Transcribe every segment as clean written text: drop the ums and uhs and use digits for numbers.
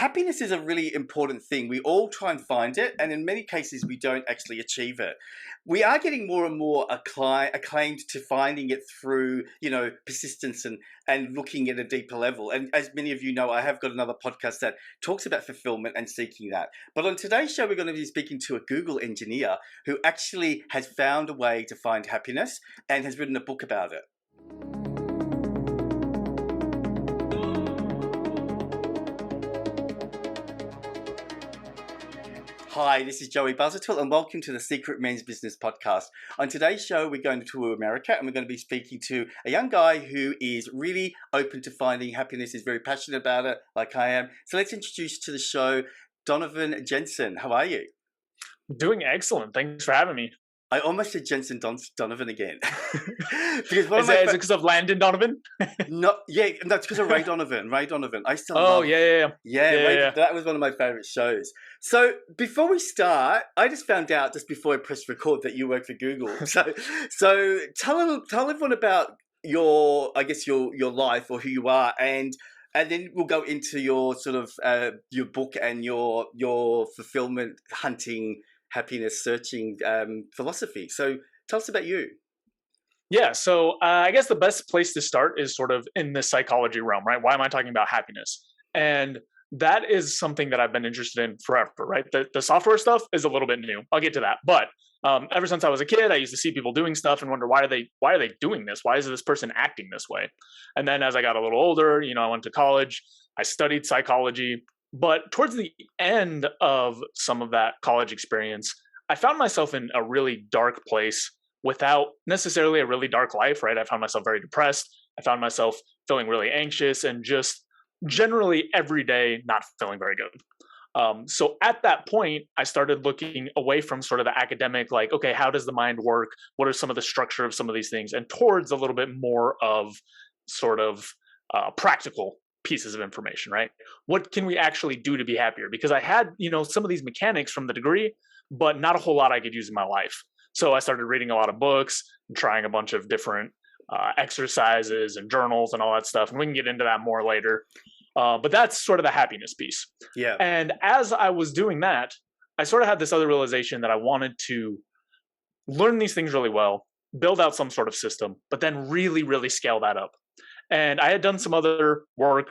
happiness is a really important thing. We all try and find it, and in many cases, we don't actually achieve it. We are getting more and more acclaimed to finding it through, persistence and looking at a deeper level. And as many of you know, I have got another podcast that talks about fulfillment and seeking that. But on today's show, we're going to be speaking to a Google engineer who actually has found a way to find happiness and has written a book about it. Hi, this is Joey Buzzertwill and welcome to the Secret Men's Business Podcast. On today's show, we're going to America and we're going to be speaking to a young guy who is really open to finding happiness, is very passionate about it, like I am. So let's introduce to the show Donovon Jenson. How are you? Doing excellent. Thanks for having me. I almost said Jenson Donovan again. Because is it because of Landon Donovan? No, it's because of Ray Donovan. I still love. Yeah. That was one of my favorite shows. So before we start, I just found out just before I pressed record that you work for Google. So tell everyone about your life or who you are, and then we'll go into your sort of your book and your fulfillment hunting, happiness searching philosophy. So tell us about you. Yeah, so I guess the best place to start is sort of in the psychology realm, right? Why am I talking about happiness? And that is something that I've been interested in forever, right? The software stuff is a little bit new. I'll get to that. But ever since I was a kid, I used to see people doing stuff and wonder, why are they doing this? Why is this person acting this way? And then as I got a little older, I went to college, I studied psychology. But towards the end of some of that college experience, I found myself in a really dark place without necessarily a really dark life, right? I found myself very depressed. I found myself feeling really anxious and just generally every day not feeling very good. So at that point, I started looking away from sort of the academic, like, okay, how does the mind work? What are some of the structure of some of these things? And towards a little bit more of sort of practical pieces of information, right? What can we actually do to be happier? Because I had, some of these mechanics from the degree, but not a whole lot I could use in my life. So I started reading a lot of books and trying a bunch of different exercises and journals and all that stuff. And we can get into that more later. But that's sort of the happiness piece. Yeah. And as I was doing that, I sort of had this other realization that I wanted to learn these things really well, build out some sort of system, but then really, really scale that up. And I had done some other work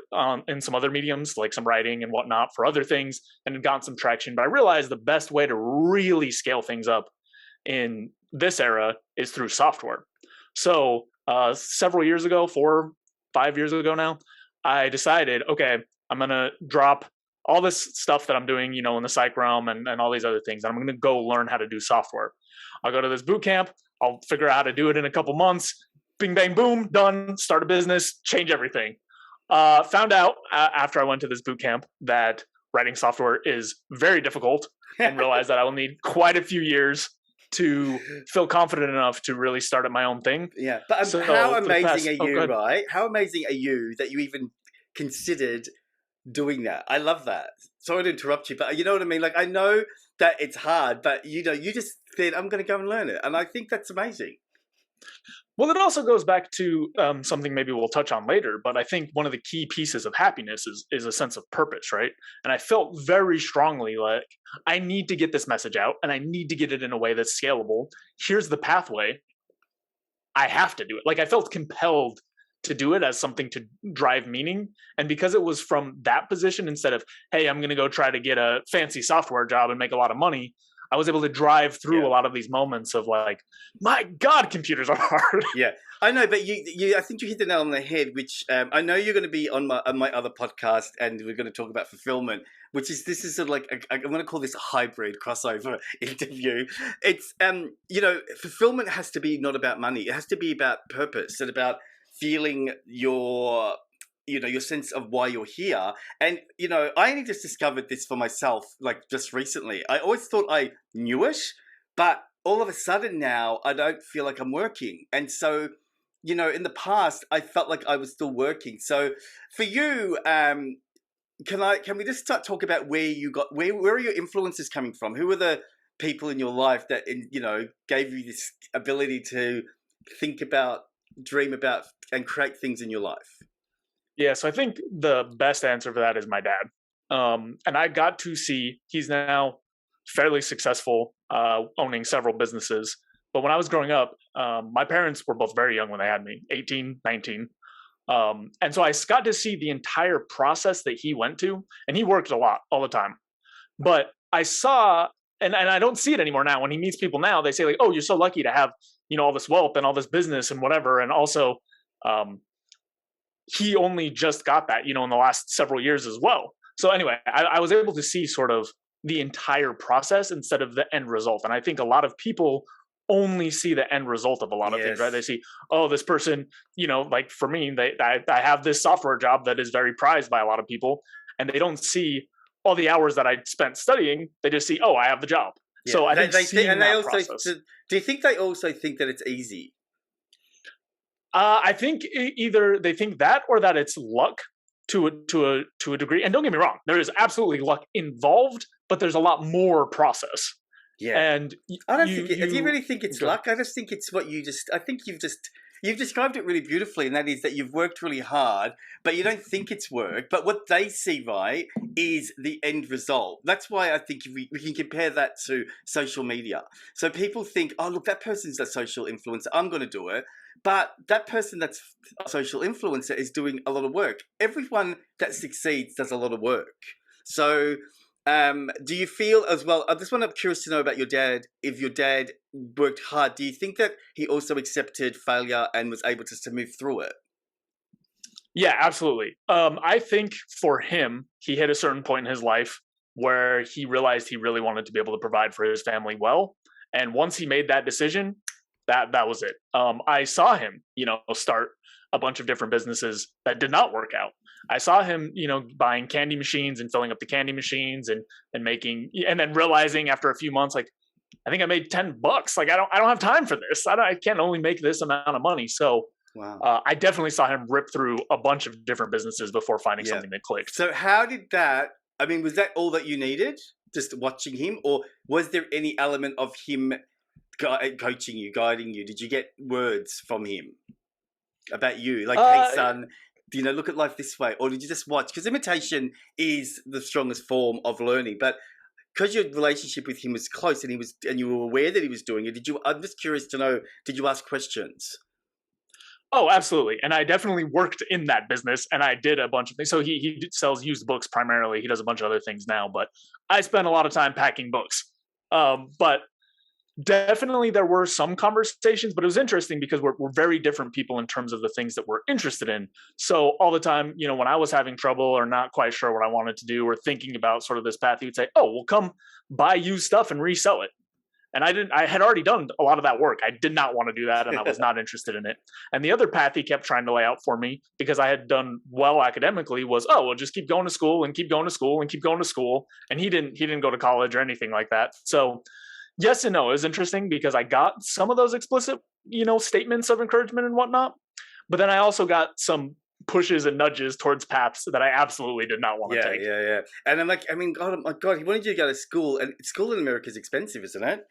in some other mediums, like some writing and whatnot for other things, and had gotten some traction. But I realized the best way to really scale things up in this era is through software. So several years ago, 5 years ago now, I decided, okay, I'm going to drop all this stuff that I'm doing, in the psych realm and all these other things. And I'm going to go learn how to do software. I'll go to this boot camp. I'll figure out how to do it in a couple months. Bing, bang, boom, done, start a business, change everything. Found out after I went to this boot camp that writing software is very difficult and realized that I will need quite a few years to feel confident enough to really start at my own thing. Yeah, but how amazing are you, right? How amazing are you that you even considered doing that? I love that. Sorry to interrupt you, but you know what I mean? Like, I know that it's hard, but you just said, I'm going to go and learn it. And I think that's amazing. Well, it also goes back to something maybe we'll touch on later, but I think one of the key pieces of happiness is a sense of purpose, right? And I felt very strongly like I need to get this message out and I need to get it in a way that's scalable. Here's the pathway. I have to do it. Like I felt compelled to do it as something to drive meaning. And because it was from that position instead of, hey, I'm going to go try to get a fancy software job and make a lot of money, I was able to drive through a lot of these moments of like, my God, computers are hard. Yeah, I know, but I think you hit the nail on the head, which I know you're going to be on my other podcast, and we're going to talk about fulfillment, this is sort of like, I'm going to call this a hybrid crossover interview. It's, fulfillment has to be not about money. It has to be about purpose and about feeling your sense of why you're here. And, I only just discovered this for myself, like just recently. I always thought I knew it, but all of a sudden now I don't feel like I'm working. And so, in the past I felt like I was still working. So for you, can we just start talk about where are your influences coming from? Who are the people in your life that, gave you this ability to think about, dream about, and create things in your life? Yeah, so I think the best answer for that is my dad. And I got to see he's now fairly successful, owning several businesses. But when I was growing up, my parents were both very young when they had me, 18, 19. And so I got to see the entire process that he went to, and he worked a lot all the time. But I saw, and I don't see it anymore now. When he meets people now, they say like, "Oh, you're so lucky to have all this wealth and all this business and whatever." And also, um, he only just got that in the last several years as well. So anyway, I was able to see sort of the entire process instead of the end result. And I think a lot of people only see the end result of a lot of things, right? They Yes. see, oh, this person, like for me, I have this software job that is very prized by a lot of people, and they don't see all the hours that I spent studying. They just see, oh, I have the job. Yeah. So I think seeing And they that also, process. do you think they also think that it's easy? I think either they think that or that it's luck to a degree. And don't get me wrong, there is absolutely luck involved, but there's a lot more process. Yeah. And I don't think do you you really think it's go ahead. luck? I just think it's what I think you've described it really beautifully, and that is that you've worked really hard, but you don't think it's work. But what they see, right, is the end result. That's why I think we can compare that to social media. So people think, oh, look, that person's a social influencer, I'm going to do it. But that person that's a social influencer is doing a lot of work. Everyone that succeeds does a lot of work. So do you feel as well? I just want to curious to know about your dad. If your dad worked hard, do you think that he also accepted failure and was able to move through it? Yeah, absolutely. I think for him, he hit a certain point in his life where he realized he really wanted to be able to provide for his family well. And once he made that decision, that was it. I saw him, start a bunch of different businesses that did not work out. I saw him, buying candy machines and filling up the candy machines and making, and then realizing after a few months, like, I think I made $10. Like, I don't have time for this. I can't only make this amount of money. So Wow. I definitely saw him rip through a bunch of different businesses before finding Yeah. something that clicked. So how did that? I mean, was that all that you needed? Just watching him, or was there any element of him coaching you, guiding you? Did you get words from him about you, like, "Hey, Uh, son, look at life this way," or did you just watch? Because imitation is the strongest form of learning, but because your relationship with him was close and you were aware that he was doing it, did you? I'm just curious to know. Did you ask questions? oh, absolutely. And I definitely worked in that business, and I did a bunch of things. So he sells used books primarily. He does a bunch of other things now, but I spent a lot of time packing books. But definitely there were some conversations, but it was interesting because we're very different people in terms of the things that we're interested in. So all the time, when I was having trouble or not quite sure what I wanted to do or thinking about sort of this path, he would say, oh, well, come buy used stuff and resell it. And I had already done a lot of that work. I did not want to do that, and I was not interested in it. And the other path he kept trying to lay out for me, because I had done well academically, was, oh, well, just keep going to school and keep going to school and keep going to school. And he didn't go to college or anything like that. So yes and no. It was interesting because I got some of those explicit, statements of encouragement and whatnot. But then I also got some pushes and nudges towards paths that I absolutely did not want to Yeah, take. yeah, yeah. And I'm like, I mean, God, oh my God, he wanted you to go to school, and school in America is expensive, isn't it?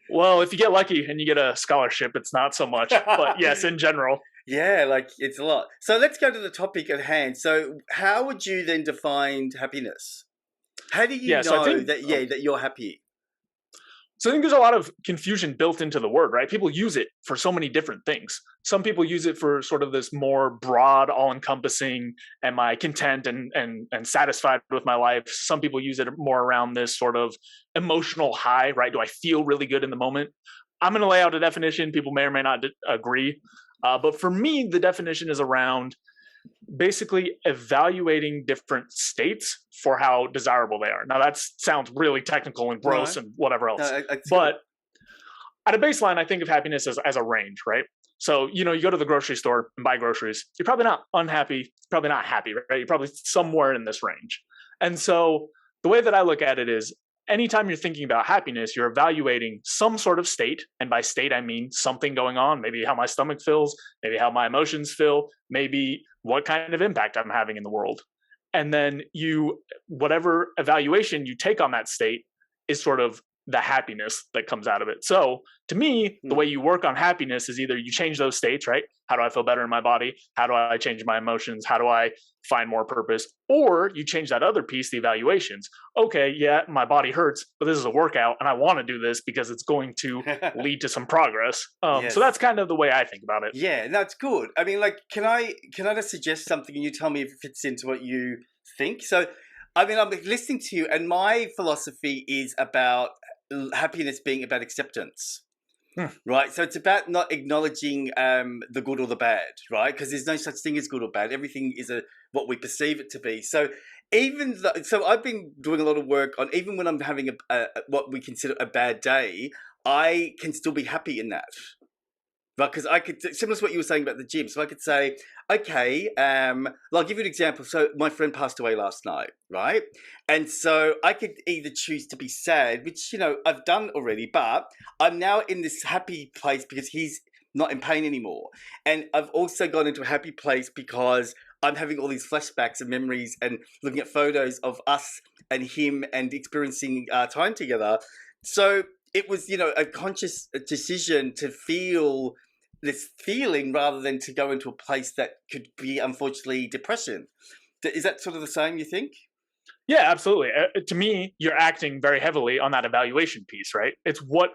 Well, if you get lucky and you get a scholarship, it's not so much. But yes, in general. Yeah, like it's a lot. So let's go to the topic at hand. So, how would you then define happiness? How do you Yeah, so I know think that that you're happy? So I think there's a lot of confusion built into the word, right? People use it for so many different things. Some people use it for sort of this more broad, all-encompassing, am I content and satisfied with my life? Some people use it more around this sort of emotional high, right? Do I feel really good in the moment? I'm going to lay out a definition. People may or may not agree. But for me, the definition is around basically evaluating different states for how desirable they are. Now that sounds really technical and gross No, and whatever no, else, it's good. but at a baseline, I think of happiness as a range, right? So, you go to the grocery store and buy groceries. You're probably not unhappy, probably not happy, right? You're probably somewhere in this range. And so the way that I look at it is anytime you're thinking about happiness, you're evaluating some sort of state. And by state, I mean something going on, maybe how my stomach feels, maybe how my emotions feel, maybe what kind of impact I'm having in the world. And then whatever evaluation you take on that state is sort of the happiness that comes out of it. So to me, the Hmm. way you work on happiness is either you change those states, right? How do I feel better in my body? How do I change my emotions? How do I find more purpose? Or you change that other piece, the evaluations. Okay, yeah, my body hurts, but this is a workout and I want to do this because it's going to lead to some progress. So Yes. that's kind of the way I think about it. Yeah, that's good. I mean, like, can I just suggest something and you tell me if it fits into what you think? So, I mean, I'm listening to you, and my philosophy is about happiness being about acceptance. Hmm. Right, so it's about not acknowledging the good or the bad, right? Because there's no such thing as good or bad. Everything is what we perceive it to be. So so I've been doing a lot of work on even when I'm having what we consider a bad day, I can still be happy in that. Right, because I could, similar to what you were saying about the gym. So I could say, okay, well, I'll give you an example. So my friend passed away last night, right? And so I could either choose to be sad, which, I've done already, but I'm now in this happy place because he's not in pain anymore. And I've also gone into a happy place because I'm having all these flashbacks and memories and looking at photos of us and him and experiencing time together. So it was, a conscious decision to feel this feeling rather than to go into a place that could be unfortunately depression. Is that sort of the same, you think? Yeah, absolutely. To me, you're acting very heavily on that evaluation piece, right? It's what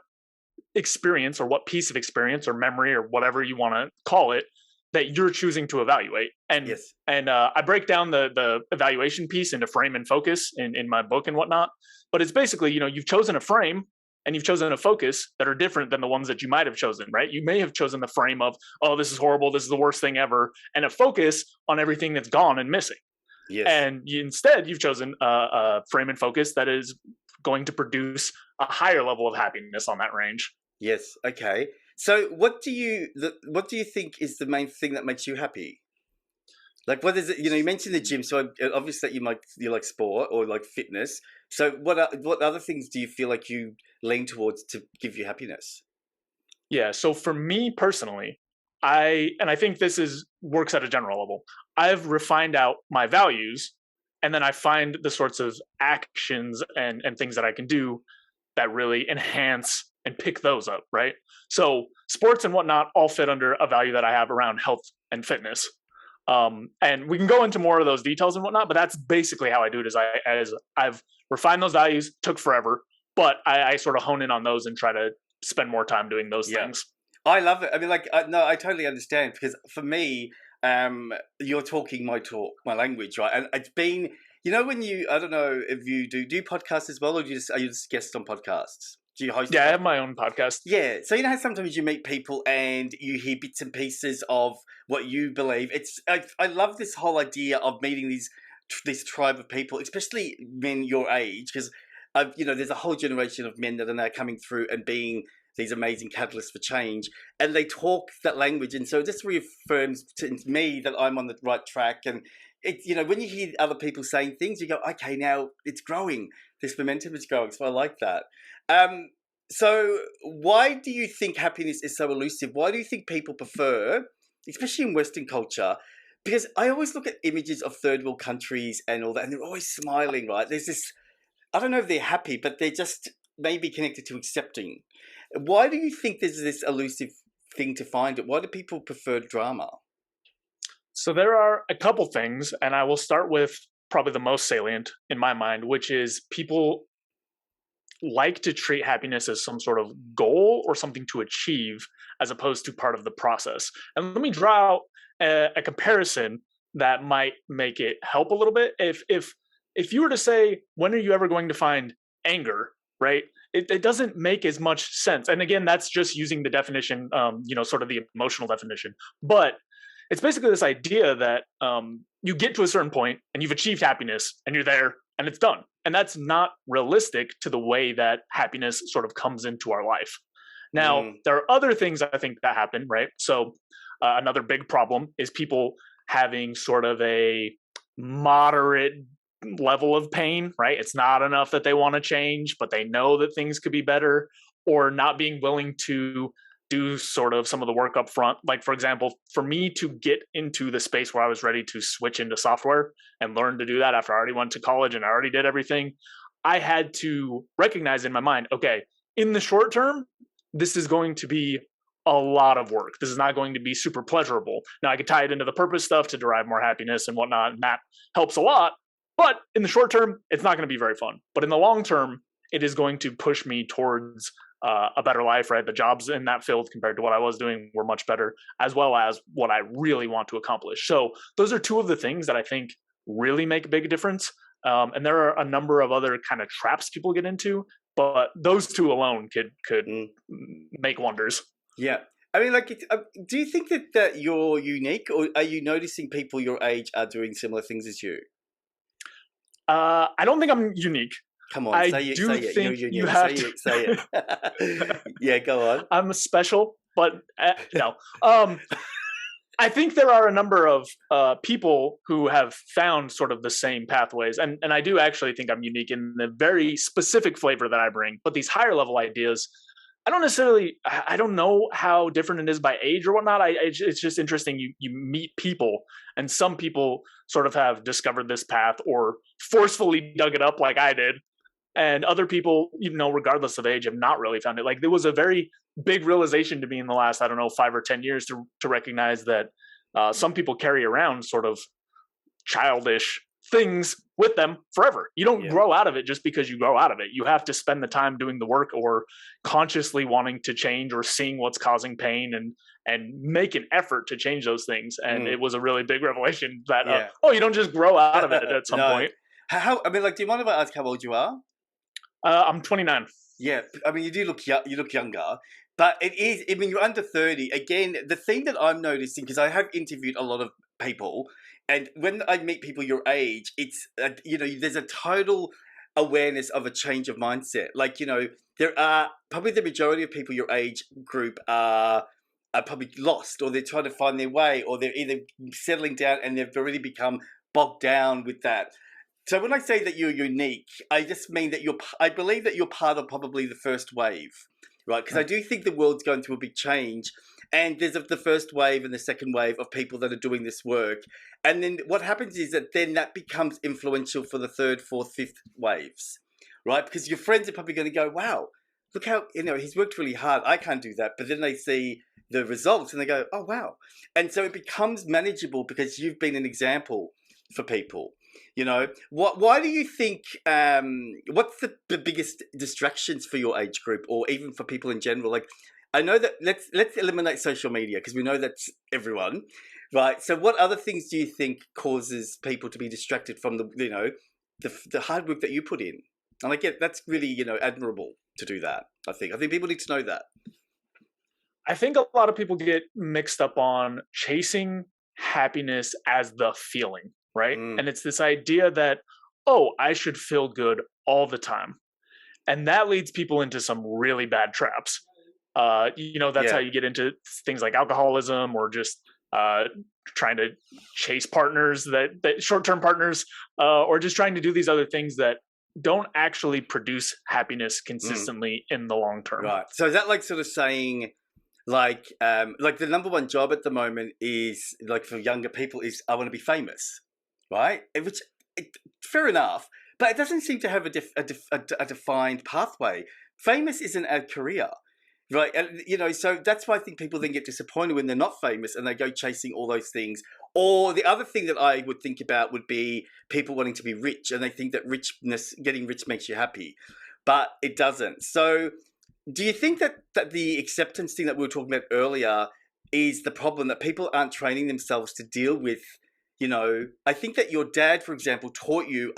experience or what piece of experience or memory or whatever you want to call it that you're choosing to evaluate. Yes. I break down the evaluation piece into frame and focus in my book and whatnot. But it's basically, you've chosen a frame and you've chosen a focus that are different than the ones that you might have chosen, right? You may have chosen the frame of, oh, this is horrible, this is the worst thing ever, and a focus on everything that's gone and missing. Yes. And instead, you've chosen a frame and focus that is going to produce a higher level of happiness on that range. Yes. Okay. So what do you think is the main thing that makes you happy? Like, what is it? You mentioned the gym, so obviously that you like sport or like fitness. So what other things do you feel like you lean towards to give you happiness? Yeah. So for me personally, I think this is works at a general level. I've refined out my values, and then I find the sorts of actions and things that I can do that really enhance and pick those up. Right. So sports and whatnot all fit under a value that I have around health and fitness. And we can go into more of those details and whatnot, but that's basically how I do it. As I've refined those values, took forever, but I sort of hone in on those and try to spend more time doing those Yeah. things. I love it. I mean, like, no, I totally understand because for me, you're talking my talk, my language, right? And it's been, when I don't know if you do podcasts as well, or are you just guest on podcasts? Do you host a Yeah, I have podcast? my own podcast. Yeah. So how sometimes you meet people and you hear bits and pieces of what you believe. I love this whole idea of meeting this tribe of people, especially men your age, because there's a whole generation of men that are now coming through and being these amazing catalysts for change, and they talk that language, and so it just reaffirms to me that I'm on the right track. And when you hear other people saying things, you go, okay, now it's growing. This momentum is growing, so I like that. Um, so why do you think happiness is so elusive? Why do you think people prefer, especially in Western culture? Because I always look at images of third world countries and all that, and they're always smiling, right? There's this, I don't know if they're happy, but they're just maybe connected to accepting. Why do you think there's this elusive thing to find it? Why do people prefer drama? So there are a couple things, and I will start with probably the most salient in my mind, which is people like to treat happiness as some sort of goal or something to achieve as opposed to part of the process. And let me draw out a comparison that might make it help a little bit. If you were to say, when are you ever going to find anger, right? It doesn't make as much sense. And again, that's just using the definition, sort of the emotional definition. But it's basically this idea that you get to a certain point and you've achieved happiness and you're there and it's done. And that's not realistic to the way that happiness sort of comes into our life. Now, Mm, there are other things I think that happen, right? So, another big problem is people having sort of a moderate level of pain, right? It's not enough that they want to change, but they know that things could be better, or not being willing to do sort of some of the work up front. Like, for example, for me to get into the space where I was ready to switch into software and learn to do that after I already went to college and I already did everything, I had to recognize in my mind, okay, in the short term, this is going to be a lot of work. This is not going to be super pleasurable. Now I could tie it into the purpose stuff to derive more happiness and whatnot, and that helps a lot. But in the short term, it's not going to be very fun. But in the long term, it is going to push me towards a better life, right? The jobs in that field compared to what I was doing were much better, as well as what I really want to accomplish. So those are two of the things that I think really make a big difference. And there are a number of other kind of traps people get into, but those two alone could make wonders. Yeah. I mean, like, do you think that you're unique, or are you noticing people your age are doing similar things as you? I don't think I'm unique. Come on, I say it, do say it. think You're you unique. have Say it. Yeah, go on. I'm special, but no. I think there are a number of people who have found sort of the same pathways, and I do actually think I'm unique in the very specific flavor that I bring. But these higher level ideas, I don't necessarily. I don't know how different it is by age or whatnot. It's just interesting. You meet people, and some people sort of have discovered this path or forcefully dug it up, like I did, and other people, regardless of age, have not really found it. Like, there was a very big realization to me in the last, I don't know, 5 or 10 years to recognize that some people carry around sort of childish things with them forever. You don't grow out of it just because you grow out of it. You have to spend the time doing the work, or consciously wanting to change, or seeing what's causing pain, and make an effort to change those things. And it was a really big revelation that you don't just grow out of it at some point. How? I mean, like, do you mind if I ask how old you are? I'm 29. Yeah, I mean, you do look you look younger, but it is. I mean, you're under 30. Again, the thing that I'm noticing, because I have interviewed a lot of people, and when I meet people your age, it's there's a total awareness of a change of mindset. Like, there are probably the majority of people your age group are probably lost, or they're trying to find their way, or they're either settling down and they've already become bogged down with that. So when I say that you're unique, I just mean that I believe that you're part of probably the first wave, right? Because I do think the world's going through a big change, and there's the first wave and the second wave of people that are doing this work. And then what happens is that then that becomes influential for the third, fourth, fifth waves, right? Because your friends are probably going to go, wow, look how, he's worked really hard. I can't do that. But then they see the results and they go, oh, wow. And so it becomes manageable because you've been an example for people. Why do you think? What's the biggest distractions for your age group, or even for people in general? Like, I know that let's eliminate social media, because we know that's everyone, right? So, what other things do you think causes people to be distracted from the hard work that you put in? And I get that's really admirable to do that. I think people need to know that. I think a lot of people get mixed up on chasing happiness as the feeling. Right. And it's this idea that, I should feel good all the time. And that leads people into some really bad traps. That's how you get into things like alcoholism, or just trying to chase partners that short-term partners, or just trying to do these other things that don't actually produce happiness consistently in the long term. Right. So is that like sort of saying, like the number one job at the moment is, like, for younger people, is I want to be famous. Right, which fair enough, but it doesn't seem to have a defined pathway. Famous isn't a career, right? And so that's why I think people then get disappointed when they're not famous and they go chasing all those things. Or the other thing that I would think about would be people wanting to be rich, and they think that getting rich makes you happy, but it doesn't. So, do you think that the acceptance thing that we were talking about earlier is the problem, that people aren't training themselves to deal with? I think that your dad, for example, taught you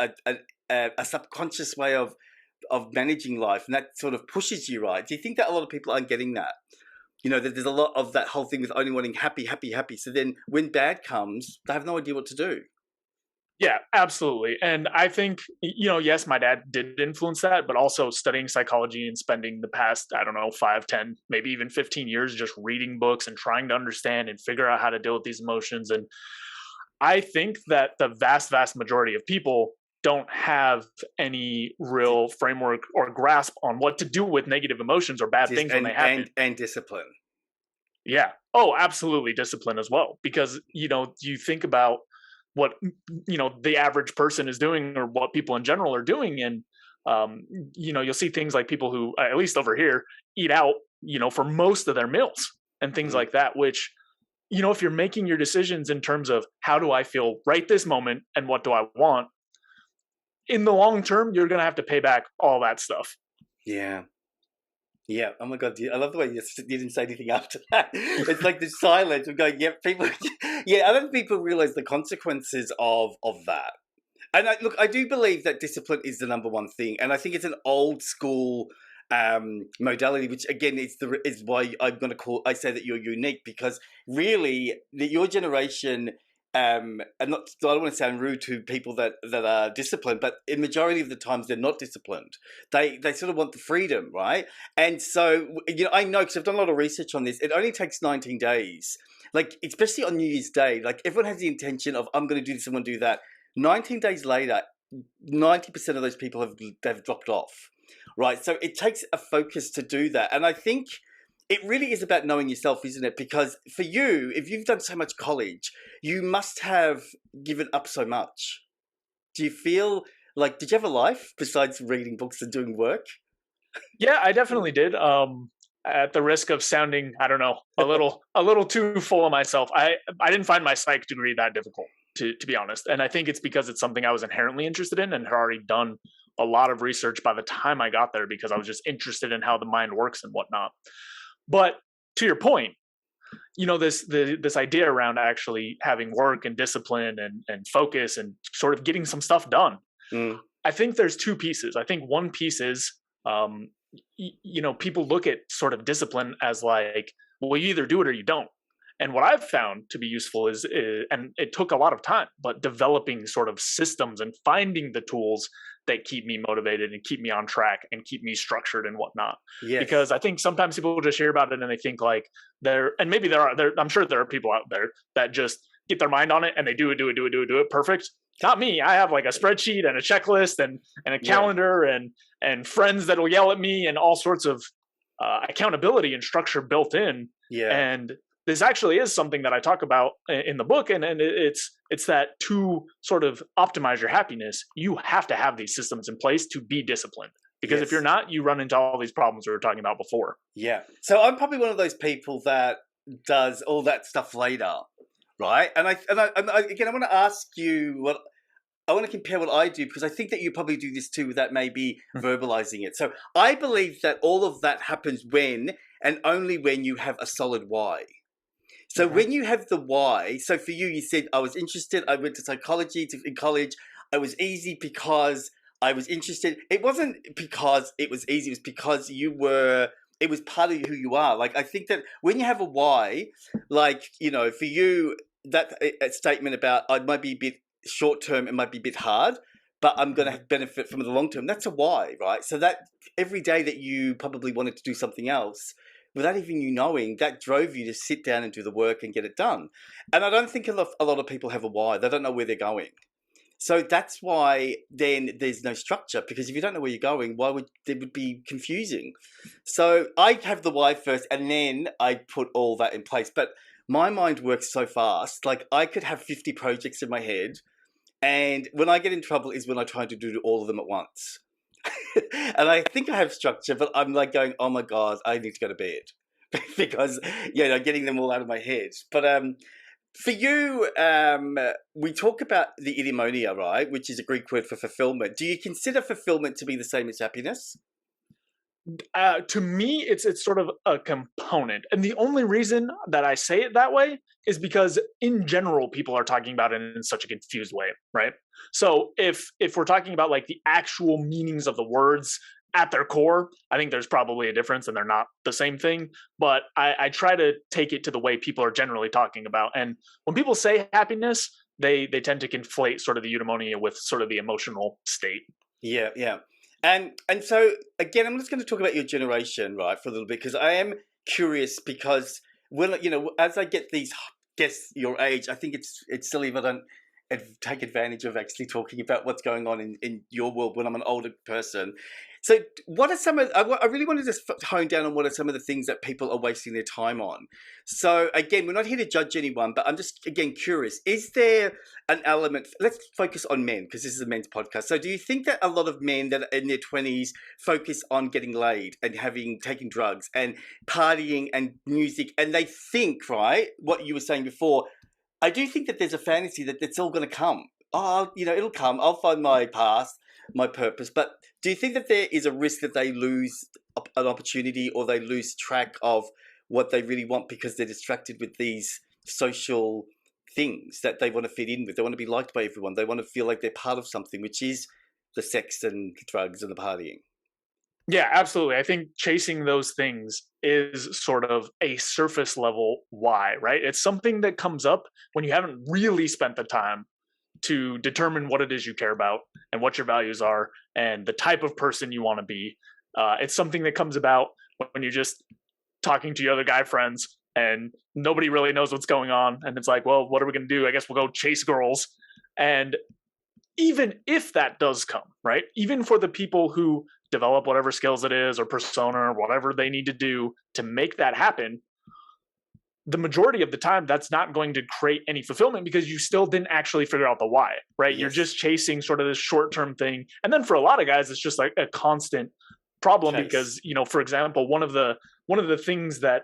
a subconscious way of managing life, and that sort of pushes you, right? Do you think that a lot of people aren't getting that? That there's a lot of that whole thing with only wanting happy, happy, happy. So then when bad comes, they have no idea what to do. Yeah, absolutely. And I think, yes, my dad did influence that, but also studying psychology and spending the past, I don't know, 5, 10, maybe even 15 years just reading books and trying to understand and figure out how to deal with these emotions. And I think that the vast, vast majority of people don't have any real framework or grasp on what to do with negative emotions or bad things when they happen. And discipline. Yeah. Oh, absolutely. Discipline as well. Because, you think about what, the average person is doing, or what people in general are doing. And Um, you'll see things like people who, at least over here, eat out, for most of their meals and things Mm. like that, which, if you're making your decisions in terms of how do I feel right this moment and what do I want, in the long term, you're going to have to pay back all that stuff. Yeah. Yeah. Oh my God. I love the way you didn't say anything after that. It's like the silence of going, yeah, people, yeah, I don't think people realize the consequences of that. And look, I do believe that discipline is the number one thing. And I think it's an old school modality, which again is why I say that you're unique, because really your generation, and not, I don't want to sound rude to people that are disciplined, but in majority of the times they're not disciplined. They sort of want the freedom, right? And so, I know, because I've done a lot of research on this, it only takes 19 days. Like, especially on New Year's Day, like everyone has the intention of, I'm going to do this, I'm going to do that. 19 days later, 90% of those people they've dropped off, right? So it takes a focus to do that. And I think it really is about knowing yourself, isn't it? Because for you, if you've done so much college, you must have given up so much. Do you feel like, did you have a life besides reading books and doing work? Yeah, I definitely did. At the risk of sounding, I don't know, a little too full of myself, I didn't find my psych degree that difficult, to be honest. And I think it's because it's something I was inherently interested in and had already done a lot of research by the time I got there, because I was just interested in how the mind works and whatnot. But to your point, this idea around actually having work and discipline and focus and sort of getting some stuff done. Mm, I think there's two pieces. I think one piece is, people look at sort of discipline as like, well, you either do it or you don't. And what I've found to be useful is, and it took a lot of time, but developing sort of systems and finding the tools that keep me motivated and keep me on track and keep me structured and whatnot. yes. Because I think sometimes people just hear about it and they think like and maybe I'm sure there are people out there that just get their mind on it and they do it perfect. Not me. I have like a spreadsheet and a checklist and a Yeah. calendar and friends that'll yell at me and all sorts of accountability and structure built in. Yeah. And this actually is something that I talk about in the book, and it's that to sort of optimize your happiness, you have to have these systems in place to be disciplined. Because if you're Yes. not, you run into all these problems we were talking about before. Yeah. So I'm probably one of those people that does all that stuff later, right? Again, I want to ask you what I want to compare what I do, because I think that you probably do this too without maybe verbalizing it. So I believe that all of that happens when and only when you have a solid why. So Mm-hmm. when you have the why, so for you, you said, I was interested, I went to psychology in college. I was easy because I was interested. It wasn't because it was easy, it was because it was part of who you are. Like, I think that when you have a why, like, for you, that a statement about, it might be a bit short term, it might be a bit hard, but I'm going to benefit from the long term. That's a why, right? So that every day that you probably wanted to do something else, without even you knowing, that drove you to sit down and do the work and get it done. And I don't think a lot of people have a why. They don't know where they're going. So that's why then there's no structure, because if you don't know where you're going, it would be confusing. So I have the why first, and then I put all that in place. But my mind works so fast. Like, I could have 50 projects in my head, and when I get in trouble is when I try to do all of them at once. And I think I have structure, but I'm like going, oh my God, I need to go to bed. Because, getting them all out of my head. But for you, we talk about the eudaimonia, right? Which is a Greek word for fulfillment. Do you consider fulfillment to be the same as happiness? To me, it's sort of a component, and the only reason that I say it that way is because in general, people are talking about it in such a confused way, right? So if we're talking about like the actual meanings of the words at their core, I think there's probably a difference, and they're not the same thing. But I try to take it to the way people are generally talking about, and when people say happiness, they tend to conflate sort of the eudaimonia with sort of the emotional state. Yeah, yeah. And so again, I'm just going to talk about your generation, right, for a little bit, because I am curious, because when as I get these guess your age, I think it's silly if I don't take advantage of actually talking about what's going on in your world when I'm an older person. So what are some of, I really want to just hone down on what are some of the things that people are wasting their time on. So again, we're not here to judge anyone, but I'm just, again, curious, is there an element, let's focus on men because this is a men's podcast. So do you think that a lot of men that are in their 20s focus on getting laid and taking drugs and partying and music, and they think, right, what you were saying before, I do think that there's a fantasy that it's all going to come. Oh, it'll come. I'll find my path, my purpose. But do you think that there is a risk that they lose an opportunity or they lose track of what they really want because they're distracted with these social things that they want to fit in with? They want to be liked by everyone. They want to feel like they're part of something, which is the sex and the drugs and the partying. Yeah, absolutely. I think chasing those things is sort of a surface level why, right? It's something that comes up when you haven't really spent the time to determine what it is you care about and what your values are and the type of person you want to be. It's something that comes about when you're just talking to your other guy friends and nobody really knows what's going on. And it's like, well, what are we going to do? I guess we'll go chase girls. And even if that does come, right? Even for the people who develop whatever skills it is or persona or whatever they need to do to make that happen, the majority of the time that's not going to create any fulfillment because you still didn't actually figure out the why, right? Yes. You're just chasing sort of this short-term thing. And then for a lot of guys, it's just like a constant problem because, for example, one of the things that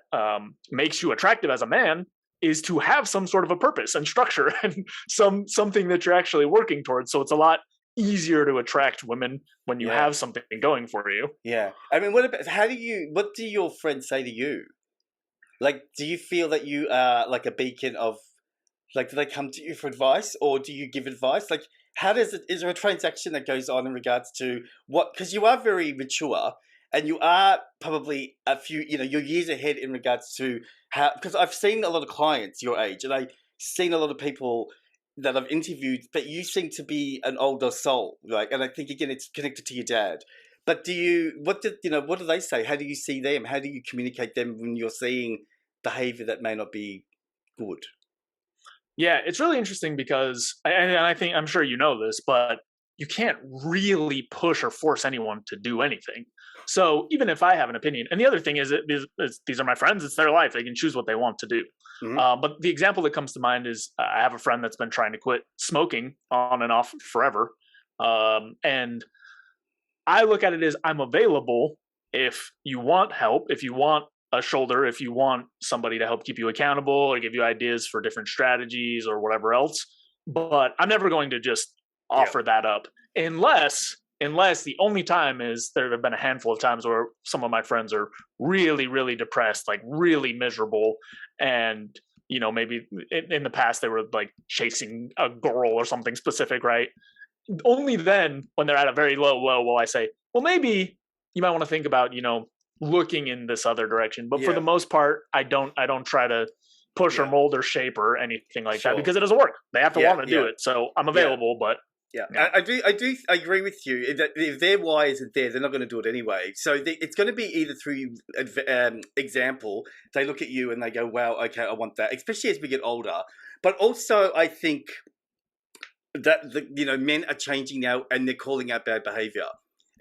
makes you attractive as a man is to have some sort of a purpose and structure and something that you're actually working towards. So it's a lot easier to attract women when you have something going for you. Yeah. I mean, what do your friends say to you? Like, do you feel that you are like a beacon of, like, do they come to you for advice or do you give advice? Like, is there a transaction that goes on in regards to because you are very mature and you are probably a few, you're years ahead in regards to because I've seen a lot of clients your age and I've seen a lot of people that I've interviewed, but you seem to be an older soul, like, and I think again it's connected to your dad. But what do they say? How do you see them? How do you communicate them when you're seeing behavior that may not be good? Yeah, it's really interesting because, and I think, I'm sure you know this, but you can't really push or force anyone to do anything. So even if I have an opinion, and the other thing is, these are my friends, it's their life, they can choose what they want to do. Mm-hmm. But the example that comes to mind is I have a friend that's been trying to quit smoking on and off forever. And I look at it as I'm available if you want help, if you want a shoulder, if you want somebody to help keep you accountable or give you ideas for different strategies or whatever else. But I'm never going to just offer that up unless the only time is there have been a handful of times where some of my friends are really, really depressed, like really miserable. And, maybe in the past they were like chasing a girl or something specific, right? Only then when they're at a very low will I say, well, maybe you might want to think about, looking in this other direction. But for the most part, I don't try to push or mold or shape or anything like that because it doesn't work. They have to want to do it. So I'm available, but I do agree with you that if their why isn't there, they're not going to do it anyway. So it's going to be either through example, they look at you and they go, wow, okay, I want that, especially as we get older. But also I think that men are changing now and they're calling out bad behavior,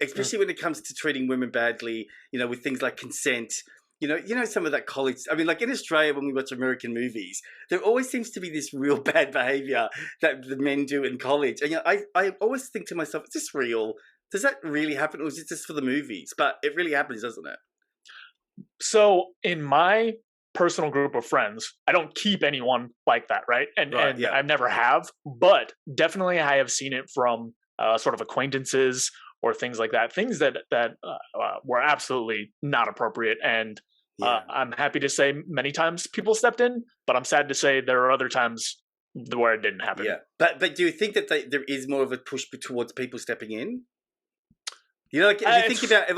especially when it comes to treating women badly, with things like consent. Some of that college. I mean, like in Australia, when we watch American movies, there always seems to be this real bad behavior that the men do in college. And I always think to myself, is this real? Does that really happen, or is it just for the movies? But it really happens, doesn't it? So in my personal group of friends, I don't keep anyone like that, right? And I never have, but definitely I have seen it from sort of acquaintances or things like that, things that were absolutely not appropriate. And I'm happy to say many times people stepped in, but I'm sad to say there are other times where it didn't happen. Yeah, but do you think that there is more of a push towards people stepping in? Like if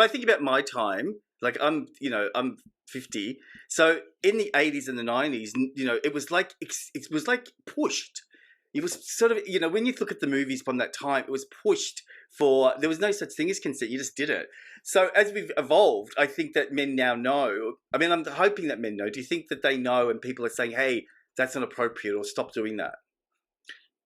I think about my time, like I'm 50, so in the 80s and the 90s, it was like pushed. It was sort of, when you look at the movies from that time, it was pushed for, there was no such thing as consent. You just did it. So as we've evolved, I think that men now know. I mean, I'm hoping that men know. Do you think that they know and people are saying, hey, that's not appropriate or stop doing that?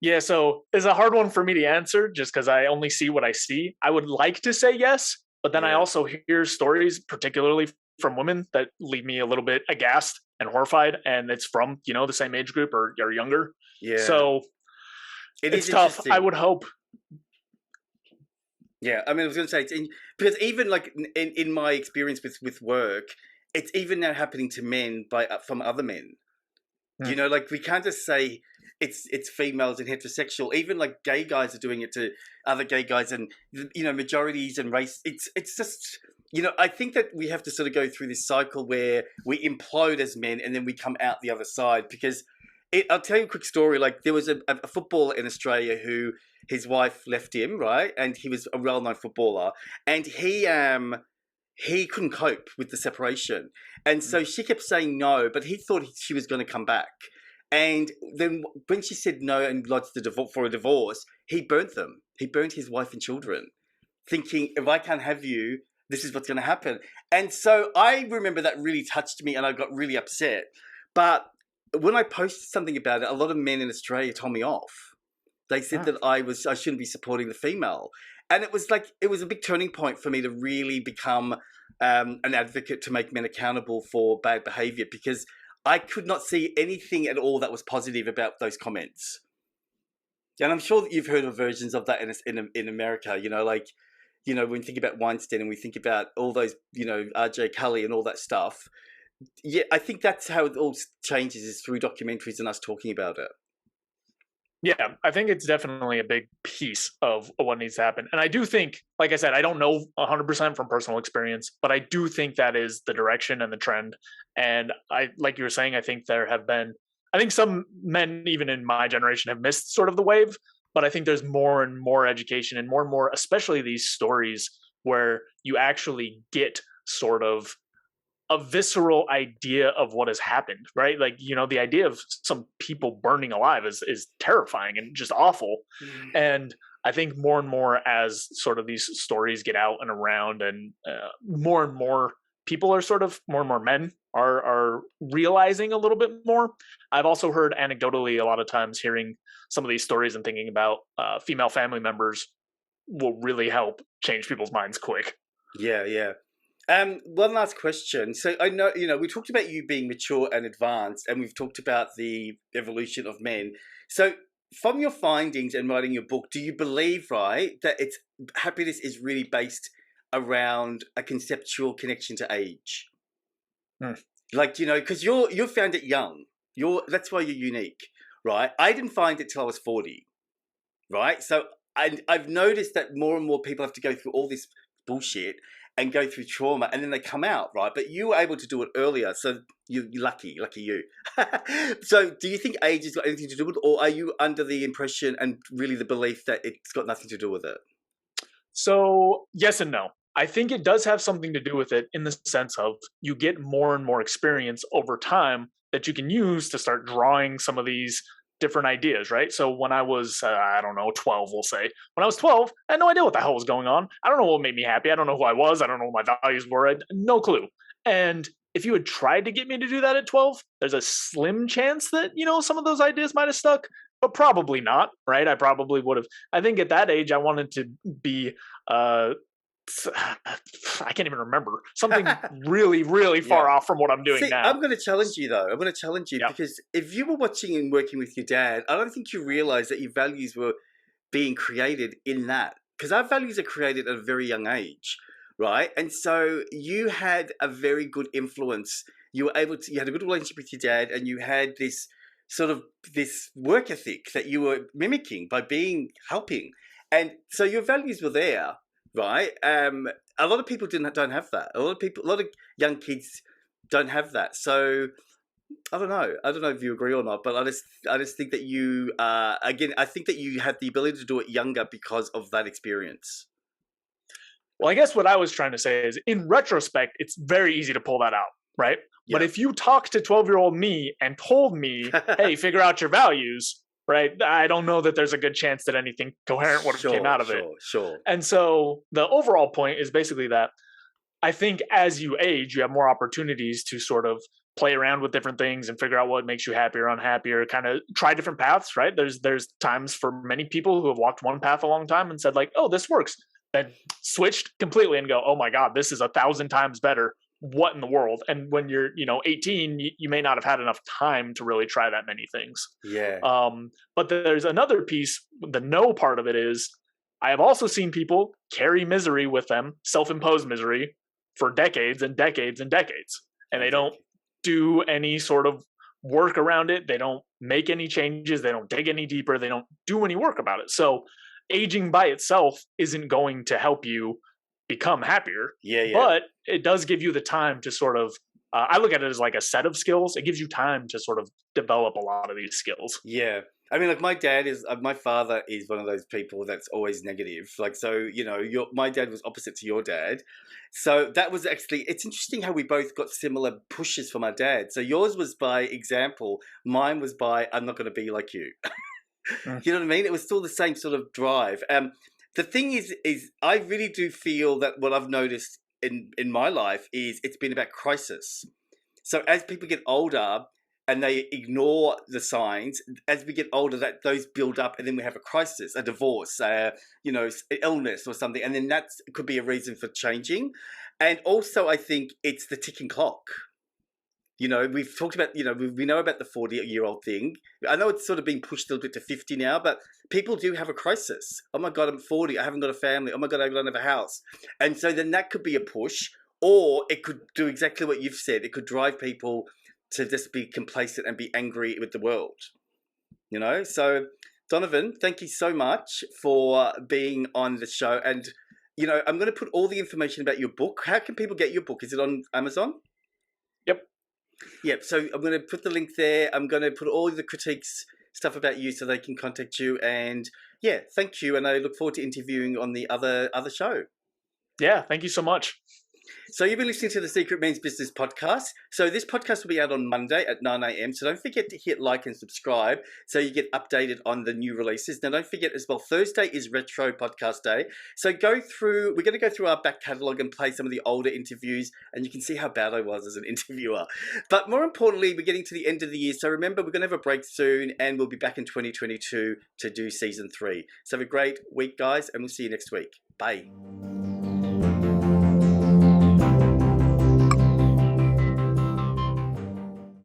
Yeah, so it's a hard one for me to answer just because I only see what I see. I would like to say yes, but then I Yeah, also hear stories, particularly from women, that leave me a little bit aghast and horrified, and it's from the same age group or younger. yeah. So It it's is tough. I interesting. would hope. Yeah, I mean, I was going to say because even like in my experience with work, it's even now happening to men by from other men. Mm, Like we can't just say it's females and heterosexual. Even like gay guys are doing it to other gay guys, and majorities and race. It's just I think that we have to sort of go through this cycle where we implode as men and then we come out the other side because. I'll tell you a quick story. Like there was a footballer in Australia who his wife left him, right, and he was a well-known footballer, and he couldn't cope with the separation. And mm, so she kept saying no, but he thought she was going to come back. And then when she said no and lodged for a divorce, he burnt them. He burnt his wife and children, thinking, if I can't have you, this is what's going to happen. And so I remember that really touched me and I got really upset. But when I posted something about it, a lot of men in Australia told me off. They said mm. that I shouldn't be supporting the female, and it was a big turning point for me to really become an advocate to make men accountable for bad behaviour because I could not see anything at all that was positive about those comments. And I'm sure that you've heard of versions of that in America. When we think about Weinstein and we think about all those R.J. Kelly and all that stuff. Yeah, I think that's how it all changes is through documentaries and us talking about it. Yeah, I think it's definitely a big piece of what needs to happen. And I do think, like I said, I don't know 100% from personal experience, but I do think that is the direction and the trend. And like you were saying, I think some men, even in my generation, have missed sort of the wave, but I think there's more and more education and more, especially these stories where you actually get sort of a visceral idea of what has happened, right? Like, the idea of some people burning alive is terrifying and just awful. And I think more and more as sort of these stories get out and around, and more people are sort of more and more men are realizing a little bit more. I've also heard anecdotally a lot of times hearing some of these stories and thinking about female family members will really help change people's minds quick. Yeah, yeah. One last question. So I know, we talked about you being mature and advanced, and we've talked about the evolution of men. So from your findings and writing your book, do you believe, right, that it's happiness is really based around a conceptual connection to age? Hmm. Like, because you found it young. That's why you're unique, right? I didn't find it till I was 40, right? So I've noticed that more and more people have to go through all this bullshit and go through trauma and then they come out, right? But you were able to do it earlier, so you're lucky you. So do you think age has got anything to do with it, or are you under the impression and really the belief that it's got nothing to do with it? So, yes and no. I think it does have something to do with it in the sense of you get more and more experience over time that you can use to start drawing some of these different ideas, right? So, when I was, I don't know, 12, we'll say, when I was 12, I had no idea what the hell was going on. I don't know what made me happy. I don't know who I was. I don't know what my values were. I had no clue. And if you had tried to get me to do that at 12, there's a slim chance that, some of those ideas might have stuck, but probably not, right? I probably would have. I think at that age, I wanted to be uh I can't even remember something really, really Yeah. far off from what I'm doing See, now. I'm going to challenge you though. I'm going to challenge you Yeah. because if you were watching and working with your dad, I don't think you realized that your values were being created in that because our values are created at a very young age, right? And so you had a very good influence. You had a good relationship with your dad, and you had this sort of this work ethic that you were mimicking by being helping, and so your values were there, right? A lot of people don't have that. A lot of young kids don't have that. So I don't know. I don't know if you agree or not, but I just think that you, again, I think that you had the ability to do it younger because of that experience. Well, I guess what I was trying to say is in retrospect, it's very easy to pull that out, right? But Yeah. if you talked to 12-year-old me and told me, hey, figure out your values, right? I don't know that there's a good chance that anything coherent would have came Sure, out of it. sure, sure. And so the overall point is basically that I think as you age, you have more opportunities to sort of play around with different things and figure out what makes you happy or unhappy, or kind of try different paths, right? There's times for many people who have walked one path a long time and said like, oh, this works, then switched completely and go, oh my God, this is 1,000 times better. What in the world? And when you're, 18, you may not have had enough time to really try that many things. Yeah. But there's another piece. The no part of it is, I have also seen people carry misery with them, self-imposed misery, for decades and decades and decades. And they don't do any sort of work around it. They don't make any changes. They don't dig any deeper. They don't do any work about it. So aging by itself isn't going to help you become happier. Yeah. But it does give you the time to sort of, I look at it as like a set of skills. It gives you time to sort of develop a lot of these skills. Yeah. I mean, like my father is one of those people that's always negative. Like, so, my dad was opposite to your dad. So that was actually, it's interesting how we both got similar pushes from our dad. So yours was by example. Mine was by, I'm not going to be like you. You know what I mean? It was still the same sort of drive. The thing is I really do feel that what I've noticed in my life is it's been about crisis. So as people get older and they ignore the signs, as we get older, that those build up, and then we have a crisis, a divorce, illness or something, and then that could be a reason for changing. And also, I think it's the ticking clock. We've talked about, we know about the 40-year-old thing. I know it's sort of being pushed a little bit to 50 now, but people do have a crisis. Oh my God, I'm 40. I haven't got a family. Oh my God, I don't have a house. And so then that could be a push, or it could do exactly what you've said. It could drive people to just be complacent and be angry with the world. So Donovan, thank you so much for being on the show. And, I'm going to put all the information about your book. How can people get your book? Is it on Amazon? Yep. So I'm going to put the link there. I'm going to put all the critiques stuff about you so they can contact you. And yeah, thank you. And I look forward to interviewing on the other show. Yeah, thank you so much. So you've been listening to the Secret Means Business podcast. So this podcast will be out on Monday at 9 a.m. So don't forget to hit like and subscribe so you get updated on the new releases. Now don't forget as well, Thursday is Retro Podcast Day. So we're going to go through our back catalogue and play some of the older interviews, and you can see how bad I was as an interviewer. But more importantly, we're getting to the end of the year. So remember, we're going to have a break soon, and we'll be back in 2022 to do season 3. So have a great week, guys, and we'll see you next week. Bye.